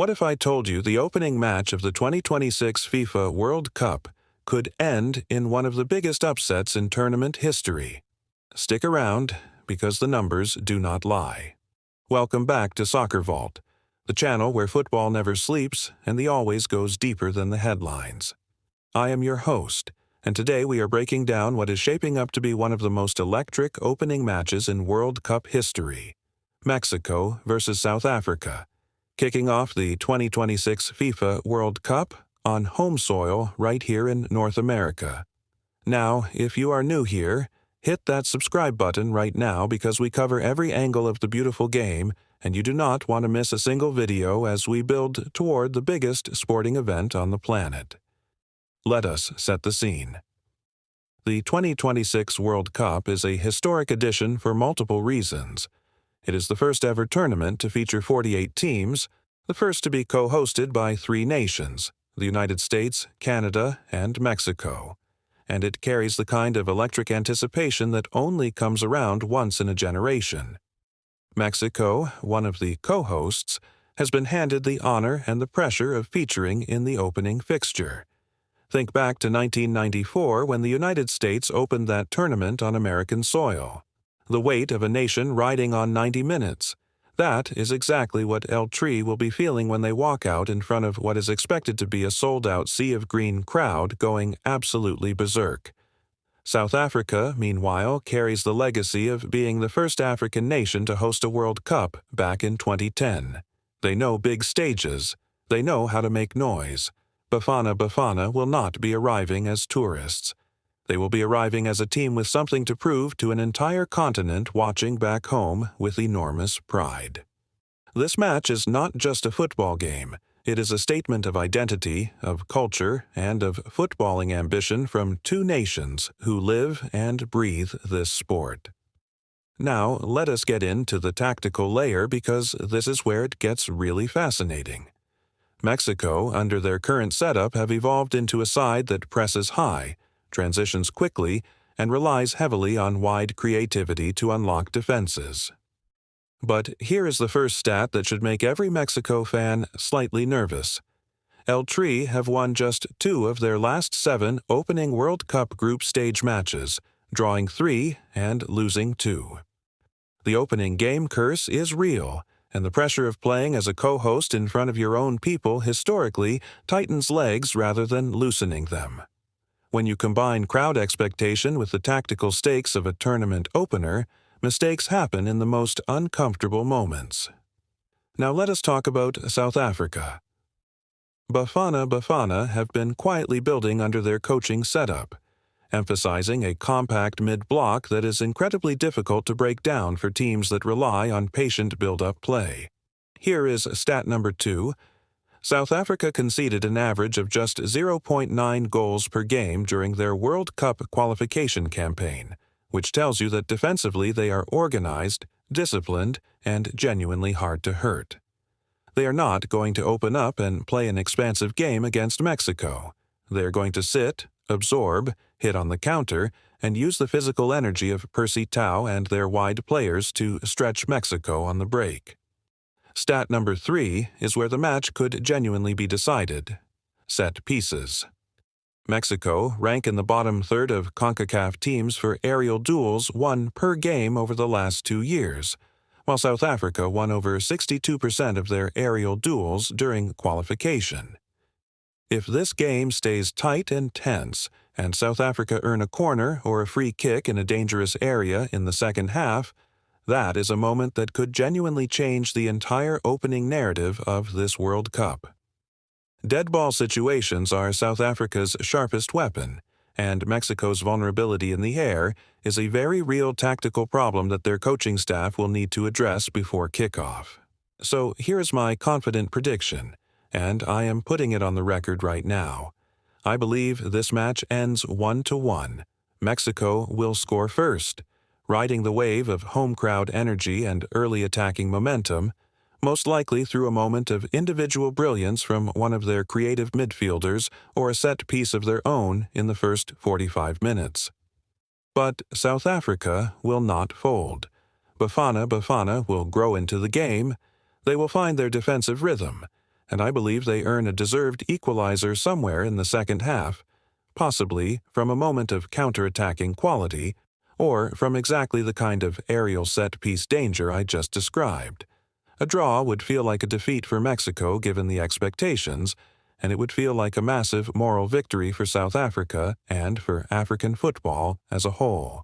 What if I told you the opening match of the 2026 FIFA World Cup could end in one of the biggest upsets in tournament history? Stick around, because the numbers do not lie. Welcome back to SoccerVault, the channel where football never sleeps and the always goes deeper than the headlines. I am your host, and today we are breaking down what is shaping up to be one of the most electric opening matches in World Cup history: Mexico versus South Africa, kicking off the 2026 FIFA World Cup on home soil right here in North America. Now, if you are new here, hit that subscribe button right now because we cover every angle of the beautiful game, and you do not want to miss a single video as we build toward the biggest sporting event on the planet. Let us set the scene. The 2026 World Cup is a historic edition for multiple reasons. It is the first ever tournament to feature 48 teams, the first to be co-hosted by 3 nations, the United States, Canada, and Mexico. And it carries the kind of electric anticipation that only comes around once in a generation. Mexico, one of the co-hosts, has been handed the honor and the pressure of featuring in the opening fixture. Think back to 1994 when the United States opened that tournament on American soil. The weight of a nation riding on 90 minutes. That is exactly what El Tri will be feeling when they walk out in front of what is expected to be a sold-out sea of green crowd going absolutely berserk. South Africa, meanwhile, carries the legacy of being the first African nation to host a World Cup back in 2010. They know big stages. They know how to make noise. Bafana Bafana will not be arriving as tourists. They will be arriving as a team with something to prove to an entire continent watching back home with enormous pride. This match is not just a football game. It is a statement of identity, of culture, and of footballing ambition from 2 nations who live and breathe this sport. Now, let us get into the tactical layer because this is where it gets really fascinating. Mexico, under their current setup, have evolved into a side that presses high, transitions quickly, and relies heavily on wide creativity to unlock defenses. But here is the first stat that should make every Mexico fan slightly nervous. El Tri have won just 2 of their last 7 opening World Cup group stage matches, drawing 3 and losing 2. The opening game curse is real, and the pressure of playing as a co-host in front of your own people historically tightens legs rather than loosening them. When you combine crowd expectation with the tactical stakes of a tournament opener, mistakes happen in the most uncomfortable moments. Now let us talk about South Africa. Bafana Bafana have been quietly building under their coaching setup, emphasizing a compact mid-block that is incredibly difficult to break down for teams that rely on patient build-up play. Here is stat number 2. South Africa conceded an average of just 0.9 goals per game during their World Cup qualification campaign, which tells you that defensively they are organized, disciplined, and genuinely hard to hurt. They are not going to open up and play an expansive game against Mexico. They are going to sit, absorb, hit on the counter, and use the physical energy of Percy Tau and their wide players to stretch Mexico on the break. Stat number 3 is where the match could genuinely be decided: set pieces. Mexico rank in the bottom third of CONCACAF teams for aerial duels won per game over the last 2 years, while South Africa won over 62% of their aerial duels during qualification. If this game stays tight and tense, and South Africa earn a corner or a free kick in a dangerous area in the second half, that is a moment that could genuinely change the entire opening narrative of this World Cup. Dead ball situations are South Africa's sharpest weapon, and Mexico's vulnerability in the air is a very real tactical problem that their coaching staff will need to address before kickoff. So here is my confident prediction, and I am putting it on the record right now. I believe this match ends 1-1. Mexico will score first, riding the wave of home crowd energy and early attacking momentum, most likely through a moment of individual brilliance from one of their creative midfielders or a set piece of their own in the first 45 minutes. But South Africa will not fold. Bafana Bafana will grow into the game. They will find their defensive rhythm, and I believe they earn a deserved equalizer somewhere in the second half, possibly from a moment of counter-attacking quality, or from exactly the kind of aerial set-piece danger I just described. A draw would feel like a defeat for Mexico given the expectations, and it would feel like a massive moral victory for South Africa and for African football as a whole.